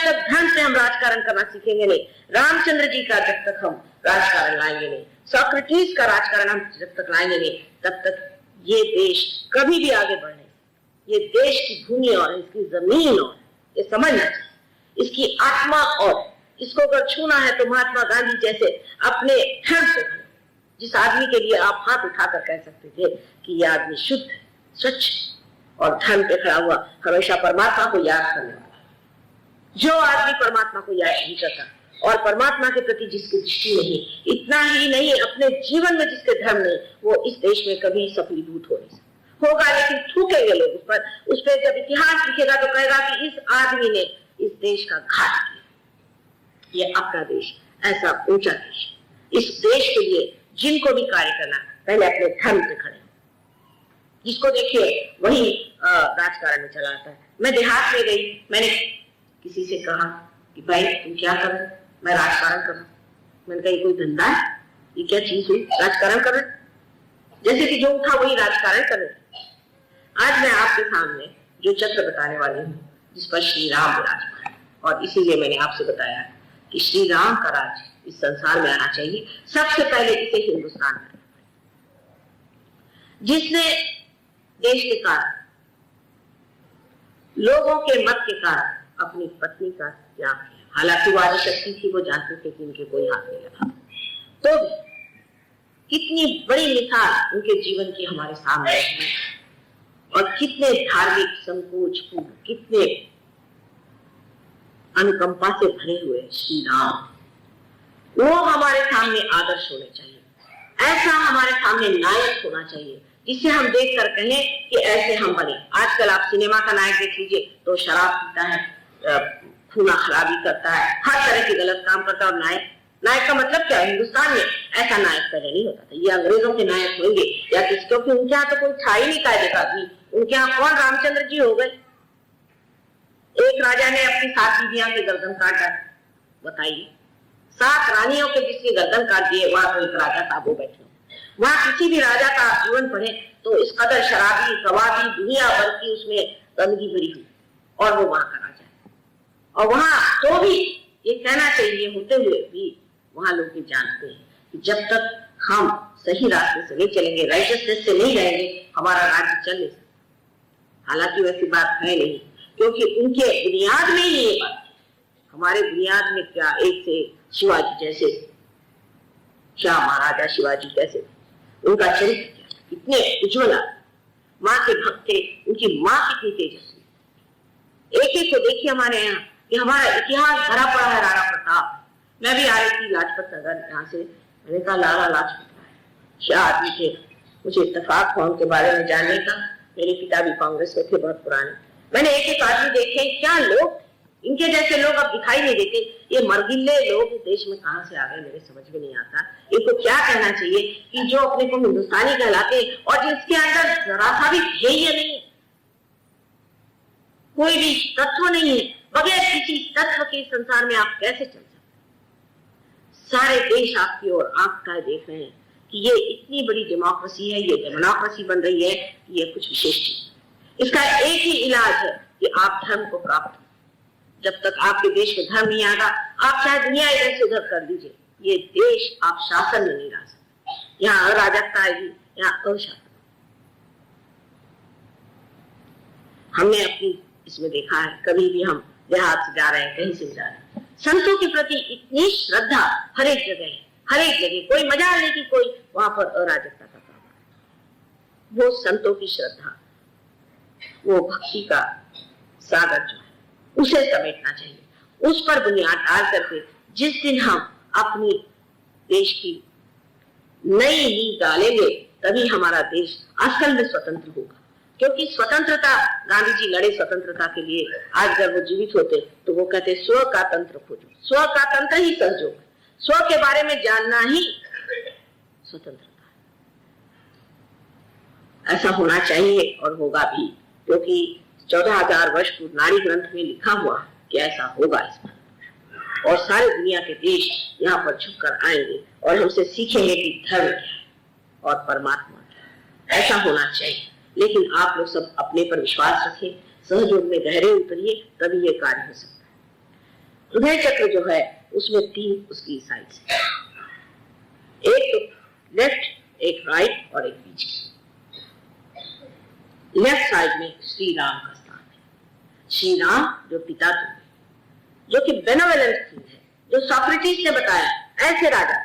जब तक धर्म से हम राजकारण करना सीखेंगे नहीं, रामचंद्र जी का जब तक हम राजकारण लाएंगे नहीं, सोक्रेटिस का राजकारण हम जब तक लाएंगे नहीं, तब तक ये देश कभी भी आगे बढ़े। ये देश की भूमि और इसकी जमीन और ये समझना चाहिए, इसकी आत्मा, और इसको अगर छूना है तो महात्मा गांधी जैसे अपने धर्म से, जिस आदमी के लिए आप हाथ उठाकर कह सकते थे कि यह आदमी शुद्ध, स्वच्छ और धर्म पे खड़ा हुआ, हमेशा परमात्मा को याद करने वाला। जो आदमी परमात्मा को याद नहीं करता और परमात्मा के प्रति जिसकी दृष्टि नहीं, इतना ही नहीं अपने जीवन में जिसके धर्म नहीं, वो इस देश में कभी सफलीभूत हो नहीं सकता। होगा लेकिन थूकेंगे लोग उस पर जब इतिहास लिखेगा तो कहेगा कि इस आदमी ने इस देश का घात किया। ये अपना देश ऐसा ऊंचा देश, इस देश के लिए जिनको भी कार्य करना पहले अपने धर्म पे खड़े, जिसको देखिए वही राजकारण में चला आता है। मैं देहात में गई, मैंने किसी से कहा कि भाई तुम क्या कर रहे हो? मैं राजकारण कर रहा हूं। मैंने कहा ये कोई धंधा है? ये क्या चीज हुई राजकारण कर रहे? जैसे कि जो उठा वही राजकारण कर रहे। आज मैं आपके सामने जो चित्र बताने वाली हूँ, जिस पर श्री राम विराजमान, और इसीलिए मैंने आपसे बताया कि श्री राम का राज इस संसार में आना चाहिए। सबसे पहले इसे हिंदुस्तान में, जिसने देश के कारण, लोगों के मत के कारण अपनी पत्नी का त्याग किया। हालांकि वो आदिशक्ति थी, वो जानते थे कि उनके कोई हाथ नहीं लगा, तो भी कितनी बड़ी मिसाल उनके जीवन की हमारे सामने है, और कितने धार्मिक संकोच पूर्ण, कितने अनुकंपा से भरे हुए श्री राम, वो हमारे सामने आदर्श होने चाहिए। ऐसा हमारे सामने नायक होना चाहिए जिसे हम देखकर कहें कि ऐसे हम बने। आजकल आप सिनेमा का नायक देख लीजिए तो शराब पीता है, खूना खराबी करता है, हर तरह के गलत काम करता है। और नायक का मतलब क्या? हिंदुस्तान में ऐसा नायक पहले नहीं होता था। ये अंग्रेजों के नायक होंगे या किस, क्योंकि उनके यहाँ तो कोई था ही नहीं कायदे का आदमी। उनके यहाँ कौन? रामचंद्र जी हो गए। एक राजा ने अपनी 7 बीवियां के गर्दन काट डाला, बताइए। 7 रानियों के जिसके गर्दन काट दिए, वहां तो एक राजा था, वो बैठे। वहां किसी भी राजा का आप जीवन पढ़े तो इस कदर शराबी, कबाबी, दुनिया भर की उसमें गंदगी भरी हुई, और वो वहां का राजा है। और वहां तो भी ये कहना चाहिए होते हुए भी वहां लोग ये जानते हैं कि जब तक हम सही रास्ते से नहीं चलेंगे, राइटियसनेस से नहीं रहेंगे, हमारा राज्य चल नहीं सकता। हालांकि वैसी बात है नहीं, क्योंकि उनके बुनियाद में ही ये बात, हमारे बुनियाद में क्या, एक से शिवाजी जैसे, क्या महाराजा शिवाजी कैसे, उनका चरित्र कितने उज्ज्वल, माँ के भक्त थे, उनकी माँ कितनी तेजस्वी। एक एक को देखिए हमारे यहाँ कि हमारा इतिहास भरा पड़ा है राणा प्रताप। मैं भी आ रही थी लाजपत नगर यहाँ से, मैंने कहा लाला लाजपत राय क्या आदमी थे। मुझे इत्तेफाक हुआ उनके बारे में जानने का, मेरे पिता भी कांग्रेस में थे बहुत पुराने। मैंने एक एक आदमी देखे, क्या लोग, इनके जैसे लोग अब दिखाई नहीं देते। ये मरगिल्ले लोग देश में कहां से आ गए, मेरे समझ में नहीं आता। इनको क्या कहना चाहिए कि जो अपने को हिंदुस्तानी कहलाते और जिसके अंदर जरा सा भी ध्येय नहीं है, कोई भी तत्व नहीं है, बगैर किसी तत्व के संसार में आप कैसे चल सकते? सारे देश आपकी ओर आंख का देख रहे हैं कि ये इतनी बड़ी डेमोक्रेसी है, ये डेमोक्रेसी बन रही है, ये कुछ विशेष चीज। इसका एक ही इलाज है कि आप धर्म को प्राप्त, जब तक आपके देश में धर्म नहीं आएगा, आप चाहे दुनिया इधर से उधर कर दीजिए, ये देश आप शासन में नहीं ला सकते। यहाँ अराजकता आएगी, यहाँ अशासन। हमने अपनी इसमें देखा है, कभी भी हम देहात से जा रहे हैं, कहीं से जा रहे हैं, संतों के प्रति इतनी श्रद्धा हर एक जगह है, हर एक जगह। कोई मजाल नहीं कि कोई वहां पर अराजकता का काम। वो संतों की श्रद्धा, वो भक्ति का सागर जो है, उसे समेटना चाहिए। उस पर बुनियाद डाल करके जिस दिन हम अपनी देश की नई नींव डालेंगे, तभी हमारा देश असल में स्वतंत्र होगा। क्योंकि स्वतंत्रता, गांधी जी लड़े स्वतंत्रता के लिए। आज अगर वो जीवित होते तो वो कहते स्व का तंत्र खोजो, स्व का तंत्र ही सहयोग, स्व के बारे में जानना ही स्वतंत्रता है। ऐसा होना चाहिए और होगा भी, क्योंकि 14,000 वर्ष पूर्व नारी ग्रंथ में लिखा हुआ कि ऐसा होगा इस पर। और सारे दुनिया के देश यहाँ पर झुककर आएंगे और हमसे सीखेंगे कि धर्म क्या है और परमात्मा क्या है। ऐसा होना चाहिए। लेकिन आप लोग सब अपने पर विश्वास रखें, सहयोग में गहरे उतरिए, तभी ये कार्य हो सकता है। हृदय चक्र जो है उसमें 3 उसकी साइड्स है, एक तो लेफ्ट, एक राइट और एक बीच की। लेफ्ट साइड में श्री राम का स्थान है। श्री राम जो पिता तुम, जो कि बेनेवोलेंट किंग है, जो सोक्रेटिस ने बताया ऐसे राजा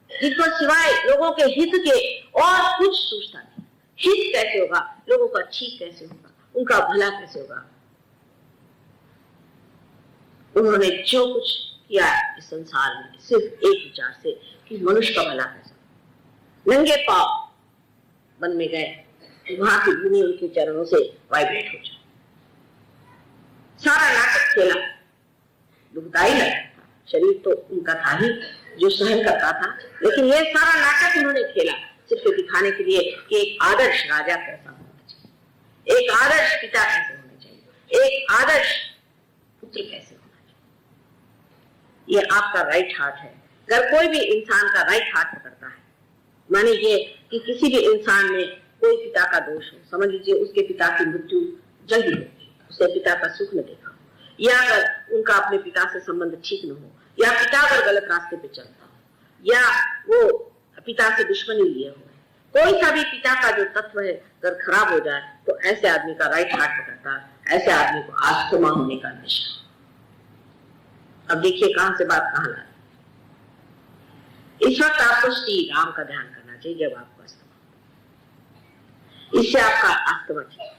जिनको सिवाय लोगों के हित के और कुछ सोचता नहीं। हित कैसे होगा, लोगों का ठीक कैसे होगा, उनका भला कैसे होगा। उन्होंने जो कुछ किया इस संसार में सिर्फ एक विचार से कि मनुष्य का भला कैसा। नंगे पांव वन में गए, वहां की भूमि उनके चरणों से वाइब्रेट हो जाए। सारा नाटक खेला, दुखदाई लगा था, शरीर तो उनका था ही जो सहन करता था, लेकिन ये सारा नाटक उन्होंने खेला सिर्फ दिखाने के लिए कि एक आदर्श राजा कैसा होना चाहिए, एक आदर्श पिता कैसे होना चाहिए, एक आदर्श पुत्र कैसे होना चाहिए। ये आपका राइट हार्ट है। अगर कोई भी इंसान का राइट हार्ट पकड़ता है, माने ये कि किसी भी इंसान में कोई पिता का दोष हो, समझ लीजिए उसके पिता की मृत्यु जल्दी हो, उसके पिता का सुख न देखा, या अगर उनका अपने पिता से संबंध ठीक न हो, या पिता अगर गलत रास्ते पे चलता हो, या वो पिता से दुश्मनी लिए हुए, कोई सा भी पिता का जो तत्व है अगर खराब हो जाए तो ऐसे आदमी का राइट हार्ट पकड़ता है, ऐसे आदमी को आस्थमा होने का नशा। अब देखिए कहां से बात कहां ला। इस वक्त आपको श्री राम का ध्यान करना चाहिए जब आपको अस्थमा, इससे आपका अस्थमा ठीक।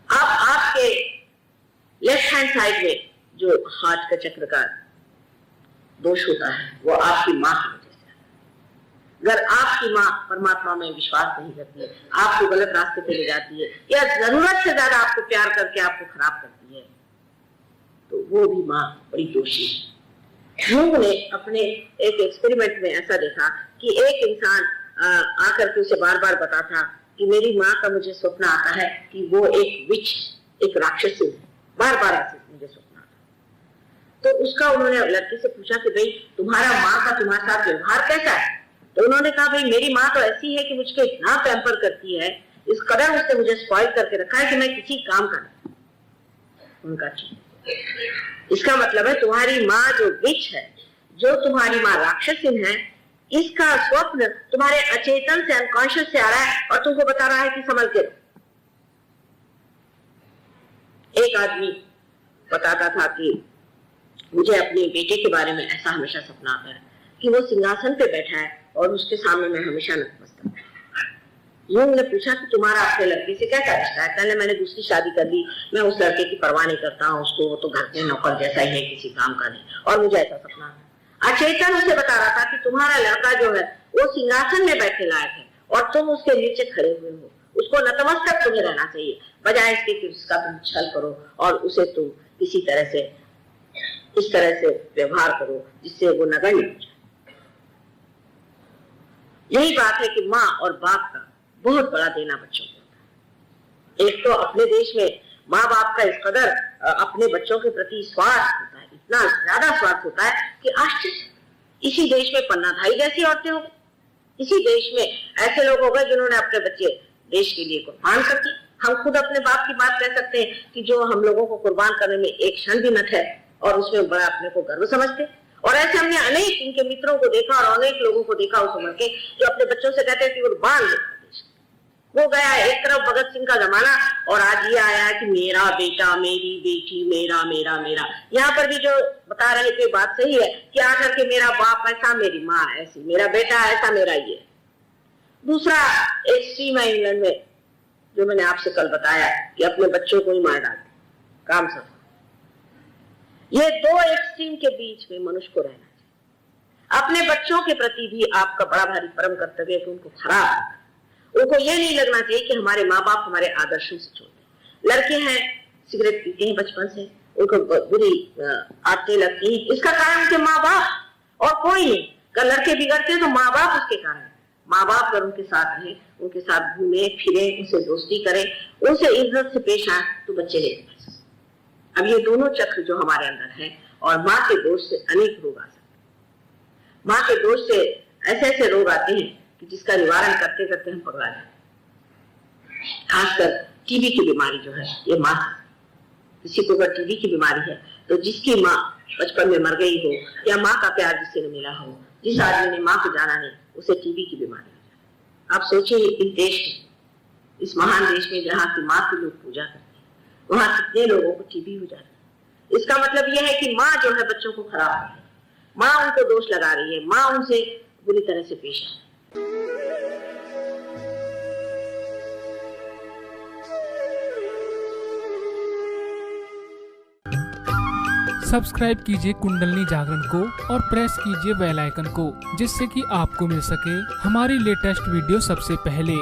अब आपके लेफ्ट हैंड साइड में जो हार्ट का चक्र का दोष होता है वो आपकी मां की वजह से। अगर आपकी मां परमात्मा में विश्वास नहीं करती है, आपको गलत रास्ते पे ले जाती है, या जरूरत से ज्यादा आपको प्यार करके आपको खराब करती है, तो वो भी मां बड़ी दोषी है। यूंग ने अपने एक एक्सपेरिमेंट में ऐसा देखा कि एक इंसान आकर के उसे बार बार बताता कि मेरी माँ का मुझे स्वप्न आता है कि वो एक विच, एक राक्षसी है, बार बार ऐसे मुझे स्वप्न आता। तो उसका उन्होंने लड़की से पूछा कि भाई तुम्हारा माँ का तुम्हारे साथ व्यवहार कैसा है। तो उन्होंने कहा भाई मेरी माँ तो ऐसी है कि मुझको इतना पैम्पर करती है, इस कदर उसने मुझे स्पॉइल करके रखा है कि मैं किसी काम का नहीं। उनका ठीक, इसका मतलब है तुम्हारी माँ जो विच है, जो तुम्हारी माँ राक्षसी है, इसका स्वप्न तुम्हारे अचेतन से, अनकॉन्शियस से आ रहा है और तुमको बता रहा है कि संभल के रहो। एक आदमी बताता था कि मुझे अपने बेटे के बारे में ऐसा हमेशा सपना आता है कि वो सिंहासन पे बैठा है और उसके सामने मैं हमेशा नतमस्तक हूं। यूंग ने पूछा कि तुम्हारा अपने लड़के से कैसा रिश्ता है। पहले मैंने दूसरी शादी कर ली, मैं उस लड़के की परवाह नहीं करता हूँ, उसको वो तो घर के नौकर जैसा ही है, किसी काम का नहीं, और मुझे ऐसा सपना आता है। अचेतन उसे बता रहा था कि तुम्हारा लड़का जो है वो सिंहासन में बैठने लायक है और तुम उसके नीचे खड़े हुए हो, उसको नतमस्तक तुम्हें रहना चाहिए, बजाय इसके कि उसका तुम छल करो और उसे तुम किसी तरह से इस तरह से व्यवहार करो जिससे वो नगण्य हो जाए। यही बात है कि माँ और बाप का बहुत बड़ा देना बच्चों को होता है। एक तो अपने देश में माँ बाप का इस कदर अपने बच्चों के प्रति स्वार्थ होता है, इतना ज्यादा स्वार्थ होता है कि आश्चर्य। इसी देश में पन्नाधाई जैसी औरतें हो गई, इसी देश में ऐसे लोग हो गए जिन्होंने अपने बच्चे देश के लिए कुर्बान कर दिए। हम खुद अपने बाप की बात कह सकते हैं कि जो हम लोगों को कुर्बान करने में एक क्षण भी न थे और उसमें बड़ा अपने को गर्व समझते। और ऐसे हमने अनेक इनके मित्रों को देखा और अनेक लोगों को देखा उस उम्र के जो अपने बच्चों से कहते हैं कि कुर्बान वो गया एक तरफ भगत सिंह का जमाना और आज ये आया है कि मेरा बेटा, मेरी बेटी, मेरा मेरा मेरा। यहाँ पर भी जो बता रहे थे बात सही है कि आकर के मेरा बाप ऐसा, मेरी माँ ऐसी, मेरा बेटा ऐसा, मेरा ये। दूसरा एक्सट्रीम है इंग्लैंड में जो मैंने आपसे कल बताया कि अपने बच्चों को ही मार डालते, काम सब। ये दो एक्सट्रीम के बीच में मनुष्य को रहना चाहिए। अपने बच्चों के प्रति भी आपका बड़ा भारी परम कर्तव्य है कि उनको खराब, उनको ये नहीं लगना चाहिए कि हमारे माँ बाप हमारे आदर्शों से छोड़ते। लड़के हैं सिगरेट पीते हैं बचपन से, उनको बुरी आदतें लगती हैं, इसका कारण उनके माँ बाप और कोई नहीं। अगर लड़के बिगड़ते हैं तो माँ बाप उसके कारण। माँ बाप अगर उनके साथ रहें, उनके साथ घूमे फिरे, उनसे दोस्ती करें, उनसे इज्जत से पेश आए तो बच्चे नहीं बिगड़ सकते। अब ये दोनों चक्र जो हमारे अंदर है और माँ के दोष से अनेक रोग आ सकते हैं। माँ के दोष से ऐसे ऐसे रोग आते हैं कि जिसका निवारण करते करते हम पगला जाते हैं। खासकर टीबी की बीमारी जो है ये माँ किसी को अगर टीबी की बीमारी है तो जिसकी माँ बचपन में मर गई हो या माँ का प्यार जिससे न मिला हो, जिस आदमी ने माँ को जाना नहीं, उसे टीबी की बीमारी हो। आप सोचिए इस देश में, इस महान देश में जहाँ की माँ की लोग पूजा करते हैं, वहां कितने लोगों को टीबी हो जाता है। इसका मतलब यह है कि माँ जो है बच्चों को खराब कर रही है, माँ उनको दोष लगा रही है, माँ उनसे बुरी तरह से पेश आ रही है। सब्सक्राइब कीजिए कुंडलनी जागरण को और प्रेस कीजिए बेल आइकन को, जिससे कि आपको मिल सके हमारी लेटेस्ट वीडियो सबसे पहले।